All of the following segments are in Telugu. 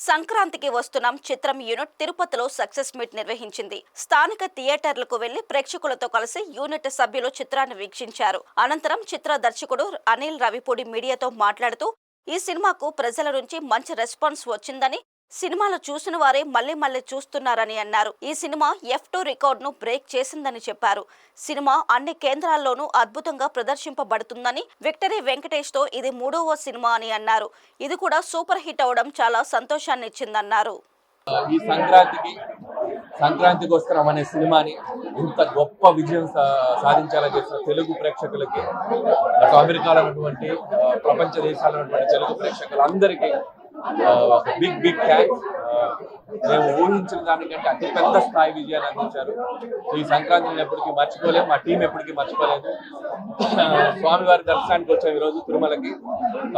సంక్రాంతికి వస్తున్నాం చిత్రం యూనిట్ తిరుపతిలో సక్సెస్ మీట్ నిర్వహించింది. స్థానిక థియేటర్లకు వెళ్లి ప్రేక్షకులతో కలిసి యూనిట్ సభ్యులు చిత్రాన్ని వీక్షించారు. అనంతరం చిత్ర దర్శకుడు అనిల్ రవిపూడి మీడియాతో మాట్లాడుతూ ఈ సినిమాకు ప్రజల నుంచి మంచి రెస్పాన్స్ వచ్చిందని, సినిమాలు చూసిన వారే మళ్లీ చూస్తున్నారని అన్నారు. ఈ సినిమా F2 రికార్డును బ్రేక్ చేసిందని చెప్పారు. సినిమా అన్ని కేంద్రాల్లోనూ అద్భుతంగా ప్రదర్శింపబడుతుందని, విక్టరీ వెంకటేష్ తో ఇది 3వ సినిమా అని అన్నారు. ఇది కూడా సూపర్ హిట్ అవడం చాలా సంతోషాన్ని ఇచ్చిందన్నారు. ఈ సంక్రాంతికి వస్తున్నాం అనే సినిమాని ఇంత గొప్ప విజయం సాధించాలని చేసిన తెలుగు ప్రేక్షకులకి, అటు అమెరికాలో ఉన్నటువంటి ప్రపంచ దేశాల్లో ఉన్నటువంటి తెలుగు ప్రేక్షకులందరికీ బిగ్ థ్యాంక్స్. మేము ఊహించిన దానికంటే అతిపెద్ద స్థాయి విజయాన్ని అందించారు. ఈ సంక్రాంతిని ఎప్పటికీ మర్చిపోలేము, మా టీం ఎప్పటికీ మర్చిపోలేదు. స్వామివారి దర్శనానికి వచ్చాము ఈరోజు తిరుమలకి.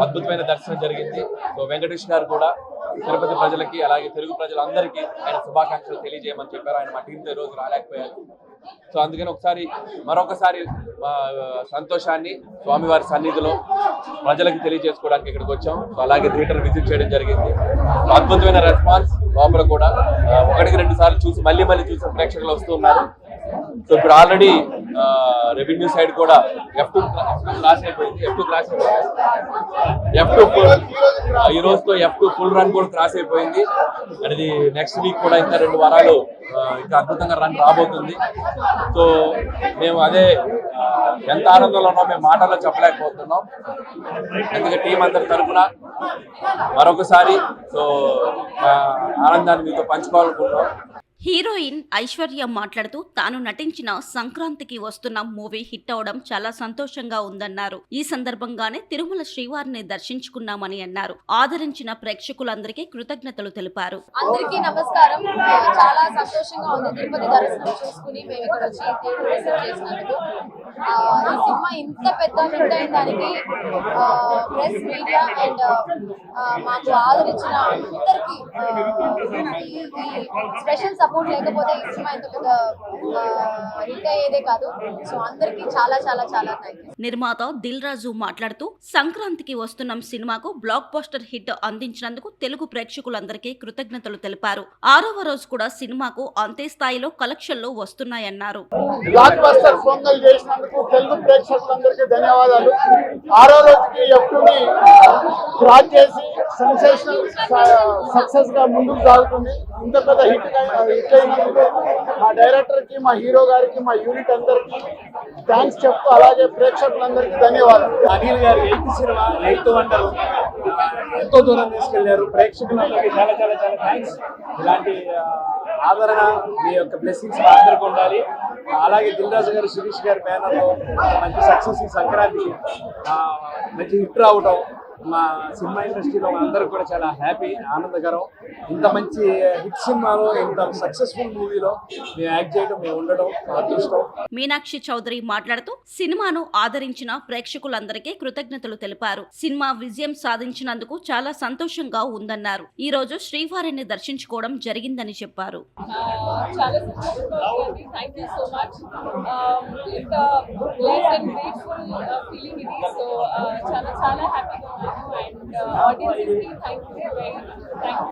అద్భుతమైన దర్శనం జరిగింది. సో వెంకటేష్ గారు కూడా తిరుపతి ప్రజలకి, అలాగే తెలుగు ప్రజలందరికీ ఆయన శుభాకాంక్షలు తెలియజేయమని చెప్పారు. ఆయన మా టీంతో ఈరోజు రాలేకపోయారు. సో అందుకని మరొకసారి సంతోషాన్ని స్వామివారి సన్నిధిలో ప్రజలకు తెలియజేసుకోవడానికి ఇక్కడికి వచ్చాం. సో అలాగే థియేటర్ విజిట్ చేయడం జరిగింది. అద్భుతమైన రెస్పాన్స్. లోపల కూడా 1-2 సార్లు చూసి మళ్ళీ చూసిన ప్రేక్షకులు వస్తున్నారు. సో ఇప్పుడు ఆల్రెడీ రెవెన్యూ సైడ్ కూడా F2 క్రాస్ అయిపోయింది. ఈ రోజుతో F2 ఫుల్ రన్ కూడా క్రాస్ అయిపోయింది. అది నెక్స్ట్ వీక్ కూడా ఇంకా 2 వారాలు ఇంకా అద్భుతంగా రన్ రాబోతుంది. సో మేము అదే ఎంత ఆనందంలో ఉన్నాం మేము మాటల్లో చెప్పలేకపోతున్నాం. ఎందుకంటే టీం అందరి తరఫున మరొకసారి సో ఆనందాన్ని మీతో పంచుకోవాలనుకుంటున్నాం. హీరోయిన్ ఐశ్వర్య మాట్లాడుతూ తాను నటించిన సంక్రాంతికి వస్తున్న మూవీ హిట్ అవడం చాలా సంతోషంగా ఉందన్నారు. ఈ సందర్భంగానే తిరుమల శ్రీవారిని దర్శించుకున్నామని అన్నారు. ఆదరించిన ప్రేక్షకులందరికీ కృతజ్ఞతలు తెలిపారు. అందరికీ నమస్కారం. చాలా సంతోషంగా ఉంది తిరుపతి దర్శనం చూసుకుని మేము ఇక్కడ వచ్చి థియేటర్ విజిట్ చేసినందుకు. ఈ సినిమా ఇంత పెద్ద హిట్ అయిన దానికి ప్రెస్, మీడియా అండ్ మాకు ఆదరించిన అందరికీ స్పెషల్ సపోర్ట్ లేకపోతే ఈ సినిమా ఇంత పెద్ద హిట్ అయ్యేదే కాదు. సో అందరికీ చాలా చాలా చాలా థ్యాంక్ యూ. నిర్మాత దిల్ రాజు మాట్లాడుతూ సంక్రాంతికి వస్తున్న సినిమాకు బ్లాక్ బస్టర్ హిట్ అందించినందుకు తెలుగు ప్రేక్షకులందరికీ కృతజ్ఞతలు తెలిపారు. 6వ రోజు కూడా సినిమాకు అంతే స్థాయిలో కలెక్షన్లు వస్తున్నాయన్నారు. బ్లాక్ బస్టర్ పొంగల్ చేసినందుకు తెలుగు ప్రేక్షకులందరికీ ధన్యవాదాలు. 6వ రోజుకి F2ని క్రాస్ చేసి సెన్సేషనల్ సక్సెస్ గా ముందుకు సాగుతుంది. ఇంత పెద్ద హిట్ అయినందుకు మా డైరెక్టర్ కి, మా హీరో గారికి, మా యూనిట్ అందరికి థ్యాంక్స్ చెప్తూ, అలాగే ప్రేక్షకులందరికీ ధన్యవాదాలు. అనిల్ గారు 8th సినిమా 8th వండర్ ఎంతో దూరం తీసుకెళ్లారు. ప్రేక్షకులందరికీ చాలా చాలా చాలా థ్యాంక్స్. ఇలాంటి ఆదరణ, మీ యొక్క బ్లెస్సింగ్స్ మా అందరికీ ఉండాలి. అలాగే దిల్ రాజు గారు, శిరీష్ గారి బ్యానర్లో మంచి సక్సెస్, ఈ సంక్రాంతికి మంచి హిట్ రావటం మా సినిమా ఇండస్ట్రీలో అందరికి కూడా చాలా హ్యాపీ, ఆనందకరం. ఇంత మంచి హిట్ సినిమాలో, ఇంత సక్సెస్ఫుల్ మూవీలో మేము యాక్ట్ చేయడం, మేము ఉండడం అదృష్టం. మీనాక్షి చౌదరి మాట్లాడుతూ సినిమాను ఆదరించిన ప్రేక్షకులందరికీ కృతజ్ఞతలు తెలిపారు. సినిమా విజయం సాధించినందుకు చాలా సంతోషంగా ఉందన్నారు. ఈ రోజు శ్రీవారిని దర్శించుకోవడం జరిగిందని చెప్పారు. చాలా హ్యాపీగా ఉన్నాను. అండ్ ఆడియన్స్ కి థ్యాంక్ యూ.